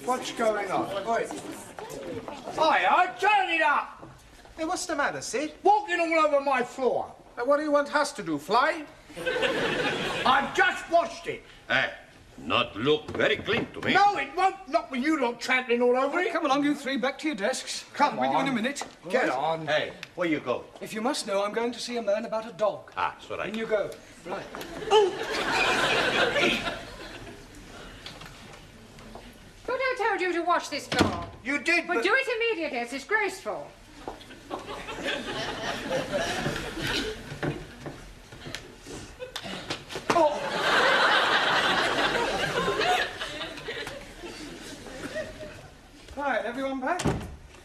What's going on? Hiya, turn it up! Hey, what's the matter, Sid? Walking all over my floor. What do you want us to do, fly? I've just washed it. Hey, not look very clean to me. No, it won't. Not when you lot trampling all over it. Come along, you three, back to your desks. Come I'll be on. with you in a minute. Get Right. on. Hey, where you go? If you must know, I'm going to see a man about a dog. Ah, it's all right. In you go. Right. But I told you to wash this floor. You did, But do it immediately. It's disgraceful. Right, everyone back?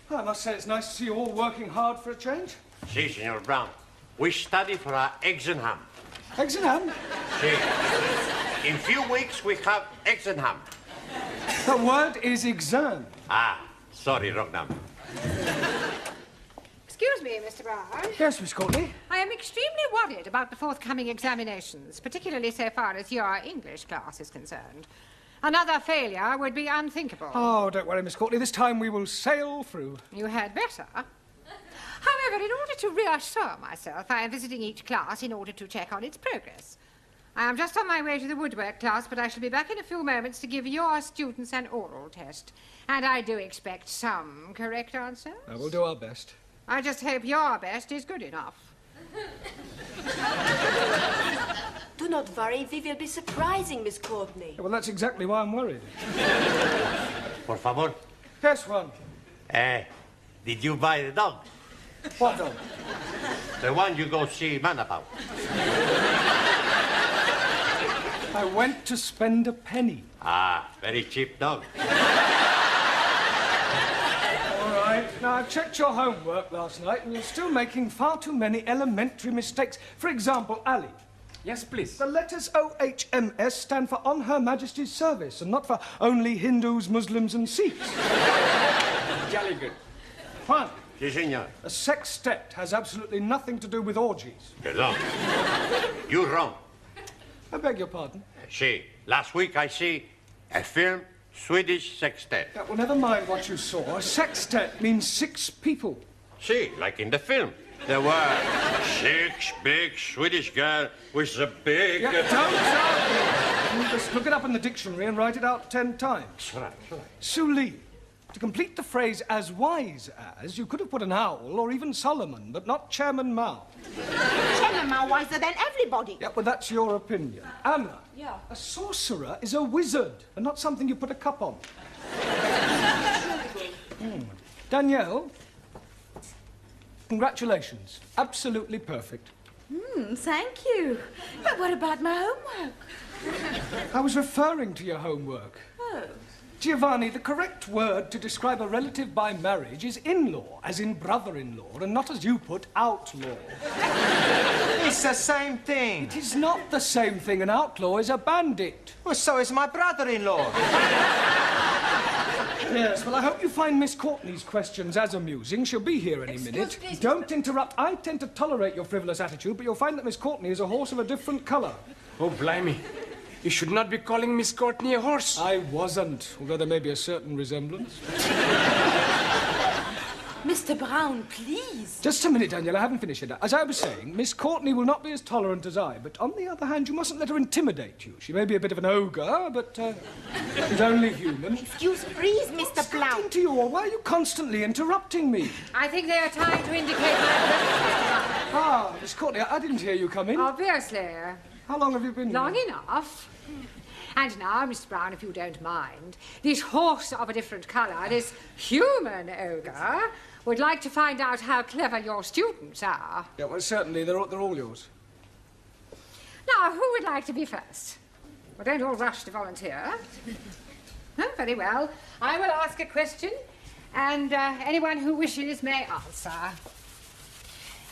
I must say it's nice to see you all working hard for a change. Si, Senor Brown. We study for our exam. Eggs and ham. Si. In few weeks, we have exam. The word is exam. Ah, sorry, wrong number. Excuse me, Mr. Brown. Yes, Miss Courtney. I am extremely worried about the forthcoming examinations, particularly so far as your English class is concerned. Another failure would be unthinkable. Oh, don't worry, Miss Courtney. This time we will sail through. You had better. However, in order to reassure myself, I am visiting each class in order to check on its progress. I am just on my way to the woodwork class, but I shall be back in a few moments to give your students an oral test. And I do expect some correct answers. We'll do our best. I just hope your best is good enough. Do not worry, we will be surprising Miss Courtney. Well, that's exactly why I'm worried. Por favor. Yes, one. Did you buy the dog? What dog? The one you go see man about. I went to spend a penny. Ah, very cheap dog. All right. Now, I checked your homework last night, and you're still making far too many elementary mistakes. For example, Ali. Yes, please. The letters OHMS stand for On Her Majesty's Service, and not for only Hindus, Muslims, and Sikhs. Jolly good. Fine. Si, senor. A sextet has absolutely nothing to do with orgies. Perdón. You wrong. I beg your pardon. Si. Last week I see a film, Swedish sextet. Well, never mind what you saw. A sextet means 6 people. Si, like in the film. There were 6 big Swedish girls with a big... Yeah, don't just look it up in the dictionary and write it out 10 times. All right. Su Li. To complete the phrase as wise as, you could have put an owl or even Solomon, but not Chairman Mao. Chairman Mao wiser than everybody. Yeah, well, that's your opinion. Anna. Yeah. A sorcerer is a wizard and not something you put a cup on. Danielle. Congratulations. Absolutely perfect. Thank you. But what about my homework? I was referring to your homework. Oh. Giovanni, the correct word to describe a relative by marriage is in-law, as in brother-in-law, and not as you put, outlaw. It's the same thing. It is not the same thing. An outlaw is a bandit. Well, so is my brother-in-law. Yes, well, I hope you find Miss Courtney's questions as amusing. She'll be here any minute. Please, Don't interrupt. I tend to tolerate your frivolous attitude, but you'll find that Miss Courtney is a horse of a different colour. Oh, blimey. You should not be calling Miss Courtney a horse. I wasn't, although there may be a certain resemblance. Mr. Brown, please. Just a minute, Daniel, I haven't finished yet. As I was saying, Miss Courtney will not be as tolerant as I, but on the other hand, you mustn't let her intimidate you. She may be a bit of an ogre, but she's only human. Excuse, please, Mr. What's Brown. getting to you, or why are you constantly interrupting me? I think they are trying to indicate my Ah, Miss Courtney, I didn't hear you come in. Obviously. How long have you been Long here? enough. And now, Mr. Brown, if you don't mind, this horse of a different colour, this human ogre, would like to find out how clever your students are. Yeah, well, certainly, they're all yours. Now, who would like to be first? Well, don't all rush to volunteer. Oh, very well. I will ask a question, and anyone who wishes may answer.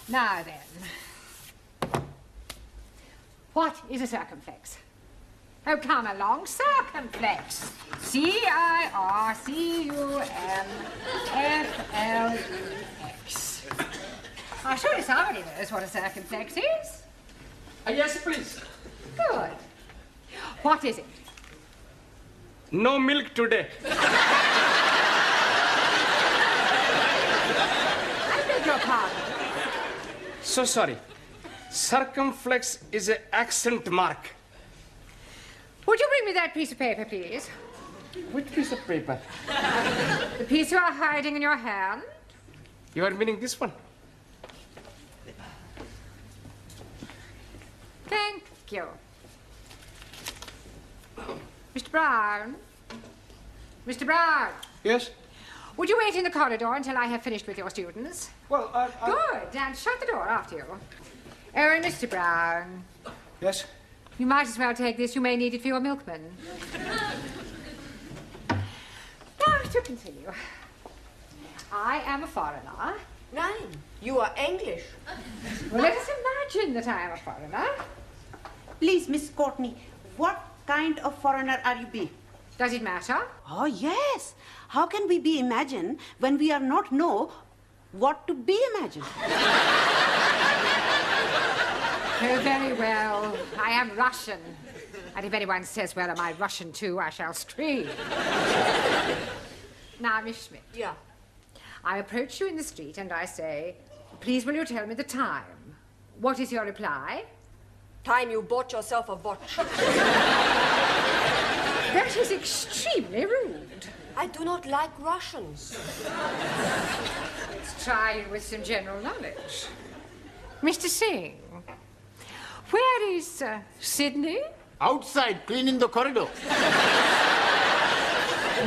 Now then, what is a circumflex? Oh, come along, circumflex. C-I-R-C-U-M-F-L-E-X. I'm sure somebody knows what a circumflex is. Yes, please. Good. What is it? No milk today. I beg your pardon. So sorry. Circumflex is an accent mark. Would you bring me that piece of paper, please? Which piece of paper? The piece you are hiding in your hand? You are meaning this one? Thank you. Mr. Brown? Mr. Brown? Yes? Would you wait in the corridor until I have finished with your students? Well, Good, and shut the door after you. Oh, and Mr. Brown, Yes? you might as well take this. You may need it for your milkman. Now, to continue. I am a foreigner. Nein, you are English. Well, let us imagine that I am a foreigner. Please, Miss Courtney, what kind of foreigner are you be? Does it matter? Oh, yes. How can we be imagine when we are not know what to be imagined? Oh, very well. I am Russian. And if anyone says, well, am I Russian too, I shall scream. Now, Miss Schmidt. Yeah. I approach you in the street and I say, please will you tell me the time? What is your reply? Time you bought yourself a watch. That is extremely rude. I do not like Russians. Let's try with some general knowledge. Mr. Singh, where is Sydney? Outside, cleaning the corridor.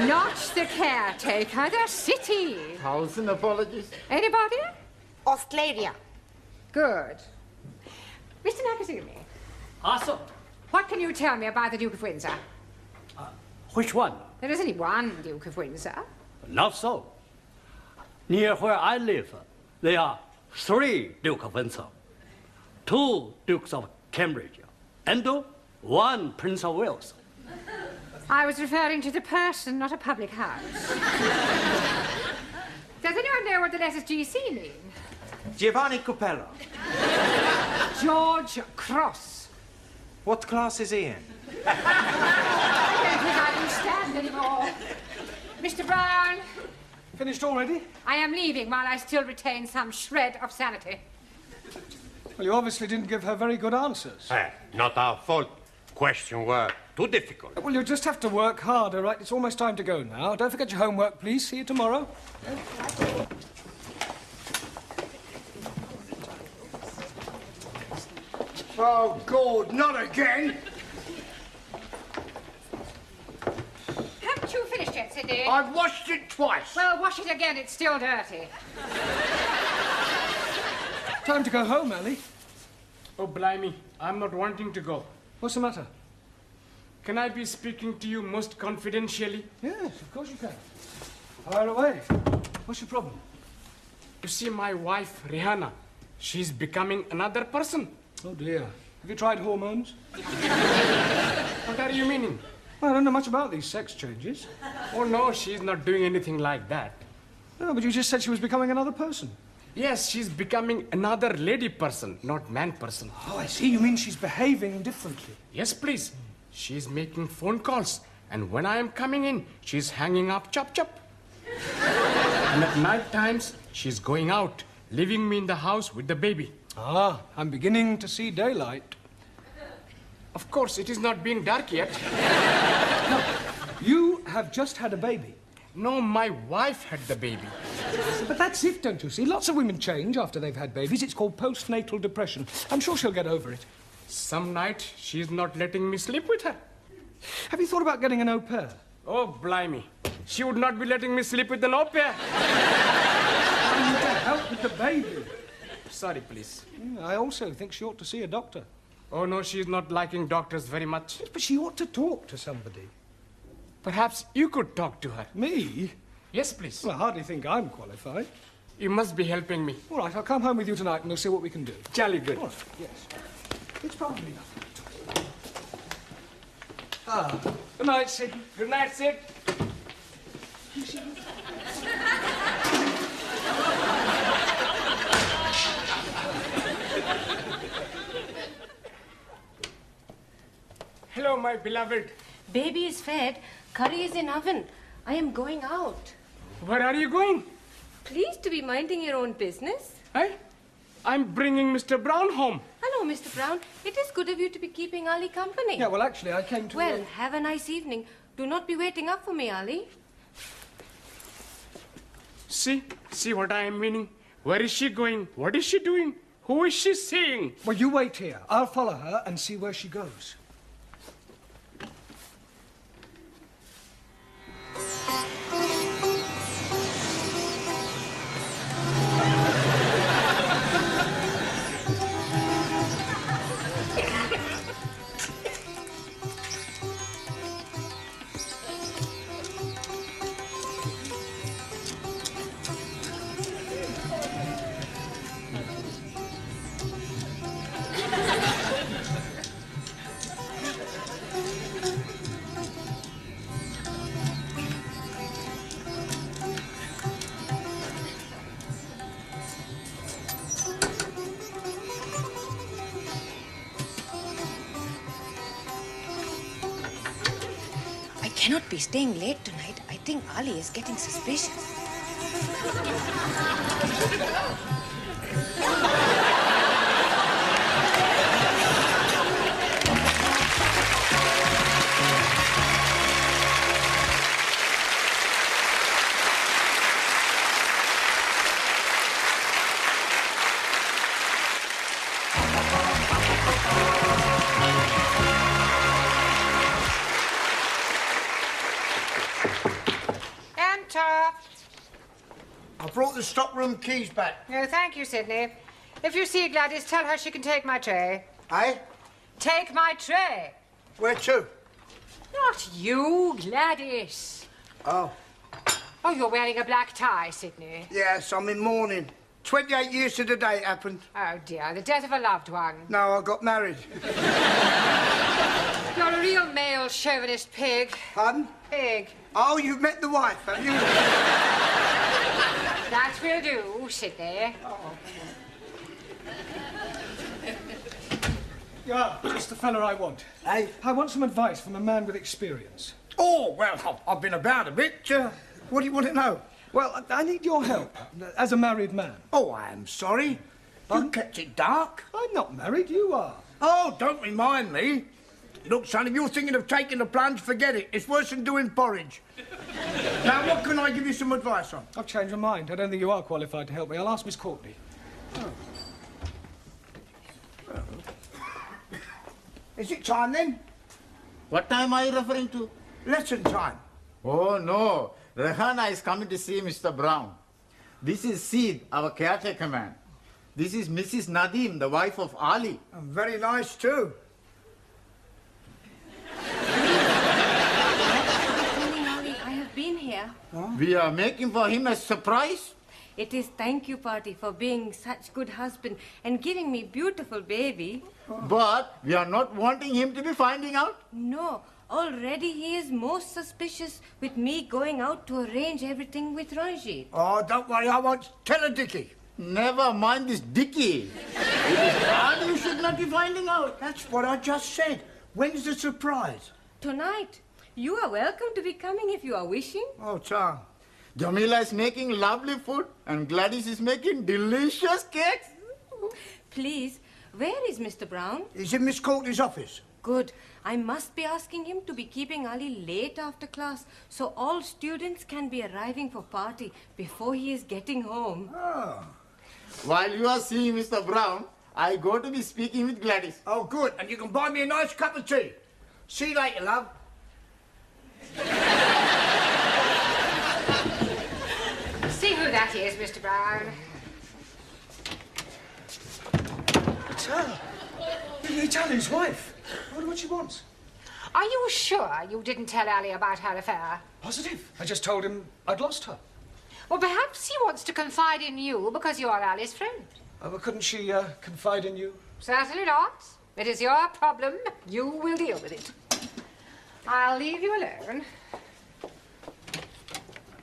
Not the caretaker, the city. 1,000 apologies. Anybody? Australia. Good. Mr. Nakasumi, Also, what can you tell me about the Duke of Windsor? which one? There is only one Duke of Windsor. Not so. Near where I live, there are 3 Duke of Windsor, 2 Dukes of Cambridge, and 1 Prince of Wales. I was referring to the person, not a public house. Does anyone know what the letters GC mean? Giovanni Capello. George Cross. What class is he in? I don't think I can stand anymore. Mr. Brown, Finished already? I am leaving while I still retain some shred of sanity. Well, you obviously didn't give her very good answers. Not our fault. Questions were too difficult. Well, you just have to work harder, right? It's almost time to go now. Don't forget your homework, please. See you tomorrow. Oh, God, not again. Haven't you finished yet, Sidney? I've washed it twice. Well, wash it again. It's still dirty. Time to go home, Ellie. Oh, blimey. I'm not wanting to go. What's the matter? Can I be speaking to you most confidentially? Yes, of course you can. Fire away. What's your problem? You see, my wife, Rihanna, she's becoming another person. Oh, dear. Have you tried hormones? What are you meaning? Well, I don't know much about these sex changes. Oh, no, she's not doing anything like that. No, but you just said she was becoming another person. Yes, she's becoming another lady person, not man person. Oh, I see. You mean she's behaving differently. Yes, please. She's making phone calls, and when I am coming in, she's hanging up chop chop. And at night times, she's going out, leaving me in the house with the baby. Ah, I'm beginning to see daylight. Of course, it is not being dark yet. You have just had a baby. No, my wife had the baby. But that's it, don't you see? Lots of women change after they've had babies. It's called postnatal depression. I'm sure she'll get over it. Some night, she's not letting me sleep with her. Have you thought about getting an au pair? Oh, blimey. She would not be letting me sleep with an au pair. I need to help with the baby. Sorry, please. I also think she ought to see a doctor. Oh, no, she's not liking doctors very much. But she ought to talk to somebody. Perhaps you could talk to her. Me? Yes, please. Well, I hardly think I'm qualified. You must be helping me. All right, I'll come home with you tonight and we'll see what we can do. Jolly good. All right, yes. It's probably nothing. Ah, good night, Sid. Good night, Sid. Hello, my beloved. Baby is fed. Curry is in oven. I am going out. Where are you going? Please to be minding your own business. Eh? I'm bringing Mr. Brown home. Hello, Mr. Brown. It is good of you to be keeping Ali company. Yeah, well, actually, I came to... Well, have a nice evening. Do not be waiting up for me, Ali. See what I am meaning? Where is she going? What is she doing? Who is she seeing? Well, you wait here. I'll follow her and see where she goes. I cannot be staying late tonight. I think Ali is getting suspicious. I brought the stockroom keys back. No, thank you, Sidney. If you see Gladys, tell her she can take my tray. Eh? Take my tray. Where to? Not you, Gladys. Oh, Oh, you're wearing a black tie, Sidney. yes, I'm in mourning. 28 years to the day it happened. Oh, dear, the death of a loved one. No, I got married. You're a real male chauvinist pig. Pardon? Pig. Oh, you've met the wife, have you? That will do, Sidney. Yeah, it's the fella I want. Eh? I want some advice from a man with experience. Oh, well, I've been about a bit. What do you want to know? Well, I need your help as a married man. Oh, I am sorry. You kept it dark. I'm not married, you are. Oh, don't remind me. Look, son, if you're thinking of taking the plunge, forget it. It's worse than doing porridge. Now, what can I give you some advice on? I've changed my mind. I don't think you are qualified to help me. I'll ask Miss Courtney. Is it time then? What time are you referring to? Lesson time. Oh, no. Rehana is coming to see Mr. Brown. This is Sid, our caretaker man. This is Mrs. Nadeem, the wife of Ali. Very nice, too. Ali, I have been here. We are making for him a surprise. It is thank you party for being such good husband and giving me beautiful baby. But we are not wanting him to be finding out. No, already he is most suspicious with me going out to arrange everything with Ranjit. Oh, don't worry, I won't tell a Dickie. Never mind this Dickie. It is Ali you should not be finding out. That's what I just said. When's the surprise? Tonight. You are welcome to be coming if you are wishing. Oh, Tom. Jamila is making lovely food and Gladys is making delicious cakes. Please, where is Mr. Brown? He's in Miss Courtney's office. Good. I must be asking him to be keeping Ali late after class so all students can be arriving for party before he is getting home. Oh. While you are seeing Mr. Brown, I go to be speaking with Gladys. Oh, good. And you can buy me a nice cup of tea. See you later, love. is, Mr. Brown. It's her. It's Ali's wife. I wonder what she wants. Are you sure you didn't tell Ali about her affair? Positive. I just told him I'd lost her. Well, perhaps he wants to confide in you because you're Ali's friend. Oh, well, couldn't she confide in you? Certainly not. It is your problem. You will deal with it. I'll leave you alone.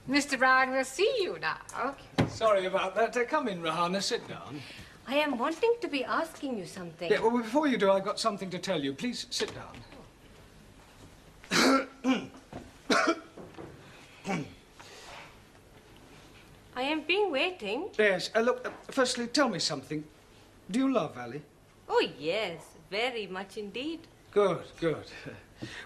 Mr. Brown will see you now. Sorry about that. Come in, Rahana. Sit down. I am wanting to be asking you something. Yeah, well, before you do, I've got something to tell you. Please sit down. I am been waiting. Yes. Look, firstly, tell me something. Do you love Ali? Oh, yes, very much indeed. Good, good.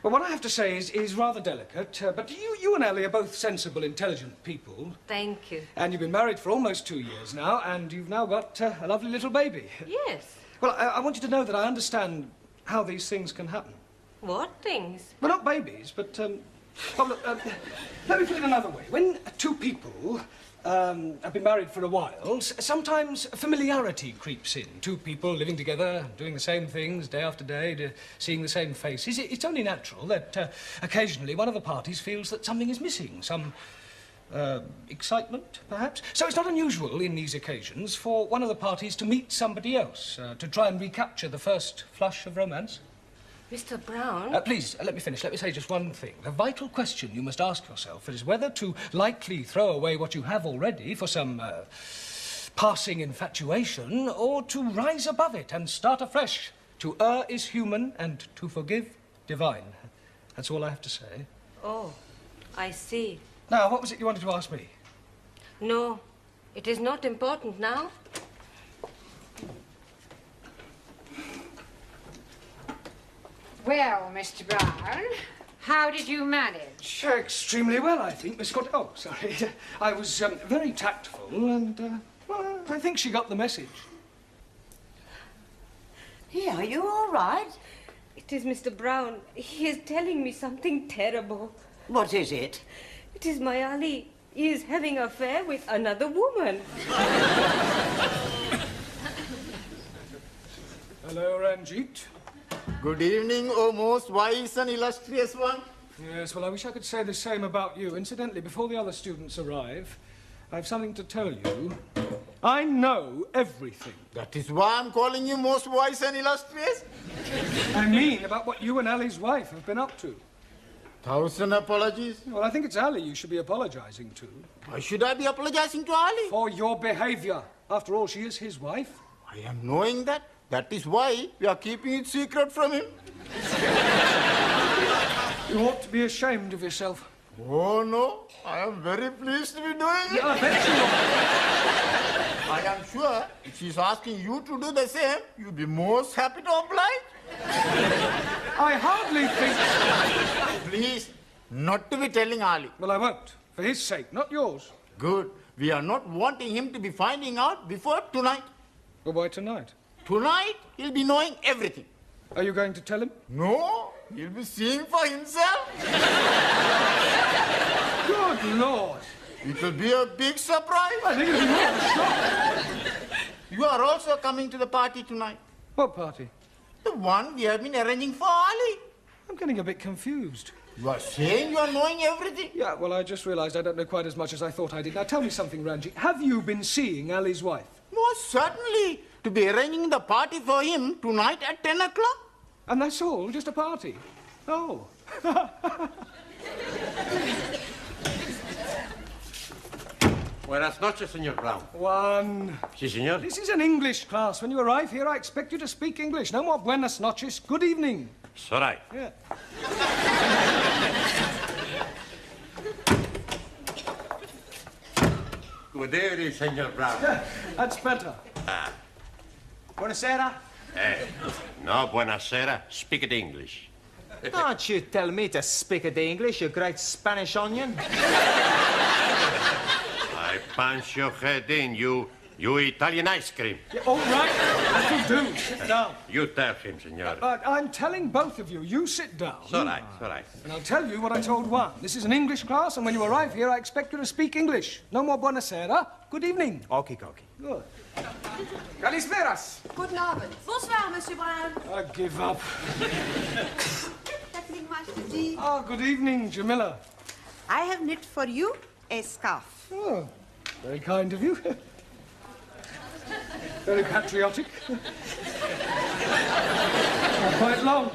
Well, what I have to say is rather delicate, but you and Ali are both sensible, intelligent people. Thank you. And you've been married for almost 2 years now, and you've now got a lovely little baby. Yes. Well, I want you to know that I understand how these things can happen. What things? Well, not babies, but, well, look, let me put it another way. When two people have been married for a while, sometimes familiarity creeps in. Two people living together, doing the same things day after day, seeing the same faces. It's only natural that occasionally one of the parties feels that something is missing, some excitement, perhaps. So it's not unusual in these occasions for one of the parties to meet somebody else, to try and recapture the first flush of romance. Mr. Brown? Please, let me finish. Let me say just one thing. The vital question you must ask yourself is whether to lightly throw away what you have already for some passing infatuation, or to rise above it and start afresh. To err is human, and to forgive, divine. That's all I have to say. Oh, I see. Now, what was it you wanted to ask me? No, it is not important now. Well, Mr. Brown, how did you manage? Extremely well, I think, Miss Scott. Oh, sorry. I was very tactful, and, well, I think she got the message. Yeah, are you all right? It is Mr. Brown. He is telling me something terrible. What is it? It is my Ali. He is having an affair with another woman. Hello, Ranjit. Good evening, O most wise and illustrious one. Yes, well, I wish I could say the same about you. Incidentally, before the other students arrive, I have something to tell you. I know everything. That is why I'm calling you most wise and illustrious. I mean about what you and Ali's wife have been up to. 1,000 apologies. Well, I think it's Ali you should be apologizing to. Why should I be apologizing to Ali? For your behavior. After all, she is his wife. I am knowing that. That is why we are keeping it secret from him. You ought to be ashamed of yourself. Oh, no. I am very pleased to be doing it. Yeah, I bet you are. I am sure if she's asking you to do the same, you'll be most happy to oblige. I hardly think so. Please, not to be telling Ali. Well, I won't. For his sake, not yours. Good. We are not wanting him to be finding out before tonight. Well, why tonight? Tonight, he'll be knowing everything. Are you going to tell him? No, he'll be seeing for himself. Good Lord. It will be a big surprise. I think it'll be more of a shock. You are also coming to the party tonight. What party? The one we have been arranging for Ali. I'm getting a bit confused. You are saying you are knowing everything? Yeah, well, I just realized I don't know quite as much as I thought I did. Now, tell me something, Ranjit. Have you been seeing Ali's wife? Most certainly. To be arranging the party for him tonight at 10 o'clock. And that's all? Just a party? Oh. Buenas noches, Señor Brown. One. Sí, señor. This is an English class. When you arrive here, I expect you to speak English. No more buenas noches. Good evening. It's all right. Yeah. Good evening, Señor Brown. Yeah, that's better. Buonasera. No, buenasera. Speak it English. Don't you tell me to speak it English, you great Spanish onion. I punch your head in, you You Italian ice cream. Yeah, all right, that'll do. Sit down. You tell him, senor. I'm telling both of you, you sit down. It's all right, it's all right. And I'll tell you what I told Juan. This is an English class, and when you arrive here, I expect you to speak English. No more buonasera. Good evening. Okie dokie. Good. Kalisperas. Guten Abend. Bonsoir, Monsieur Brown. I give up. Evening, Master Ji. Ah, good evening, Jamila. I have knit for you a scarf. Oh, very kind of you. Very patriotic. Quite long.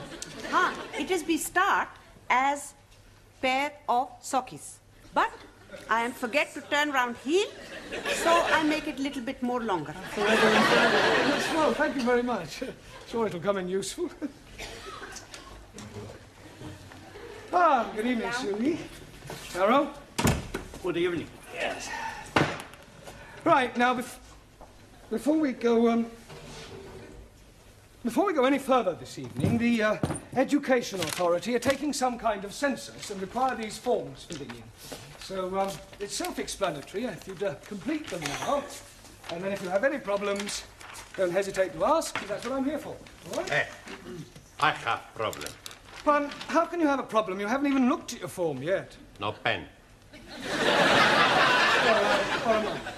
It is be start as pair of sockies. But I am forget to turn round heel, so I make it little bit more longer. Well, thank you very much. Sure it'll come in useful. Good evening, Sylvie. Carol? Good evening. Yes. Right, now, before we go any further this evening, the Education Authority are taking some kind of census and require these forms filling in. So, it's self-explanatory if you'd complete them now. And then if you have any problems, don't hesitate to ask, because that's what I'm here for. All right? Hey, I have problem. But how can you have a problem? You haven't even looked at your form yet. No pen.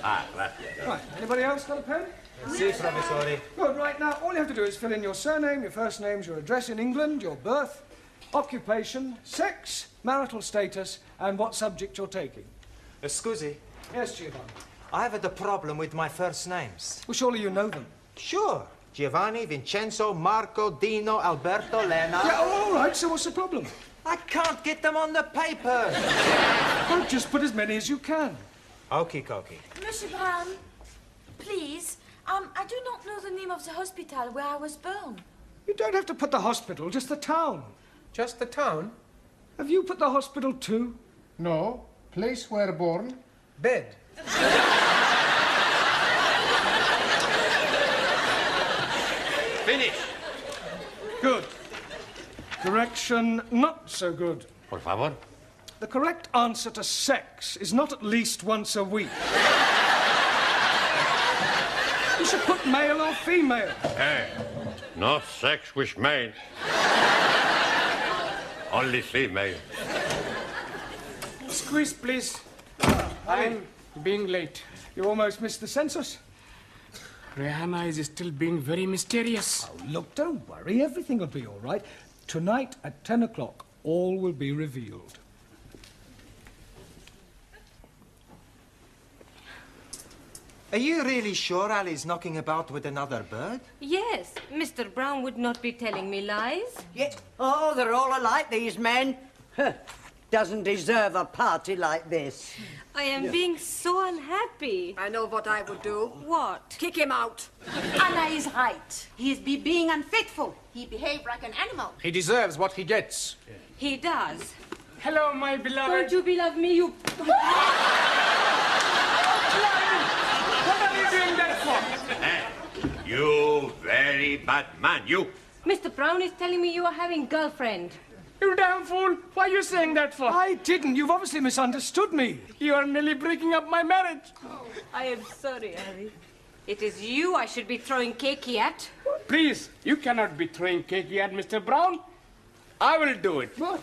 Right. Anybody else got a pen? Si, professore. Good, right, now, all you have to do is fill in your surname, your first names, your address in England, your birth, occupation, sex, marital status, and what subject you're taking. Scusi, Yes, Giovanni. I have a problem with my first names. Well, surely you know them. Sure. Giovanni, Vincenzo, Marco, Dino, Alberto, Lena. Yeah, all right, so what's the problem? I can't get them on the paper. Well, just put as many as you can. Okie dokie. Monsieur Brown, please, I do not know the name of the hospital where I was born. You don't have to put the hospital, just the town. Just the town? Have you put the hospital too? No. Place where born? Bed. Finish. Good. Correction, not so good. Por favor. The correct answer to sex is not at least once a week. You should put male or female. Hey, no sex with male. Only female. Squeeze, please. I'm being late. You almost missed the census. Rihanna is still being very mysterious. Oh, look, don't worry. Everything will be all right. Tonight at 10 o'clock, all will be revealed. Are you really sure Ali's knocking about with another bird? Yes, Mr. Brown would not be telling me lies. Yeah. Oh, they're all alike, these men. Doesn't deserve a party like this. I am being so unhappy. I know what I would do. What? Kick him out. Anna is right. He is being unfaithful. He behaved like an animal. He deserves what he gets. He does. Hello, my beloved. Don't you beloved me, you... What are you doing that for? Hey, you very bad man, you. Mr. Brown is telling me you are having girlfriend. You damn fool. Why are you saying that for? I didn't. You've obviously misunderstood me. You are nearly breaking up my marriage. I am sorry, Ali. It is you I should be throwing cakey at. Please, you cannot be throwing cakey at Mr. Brown. I will do it. What?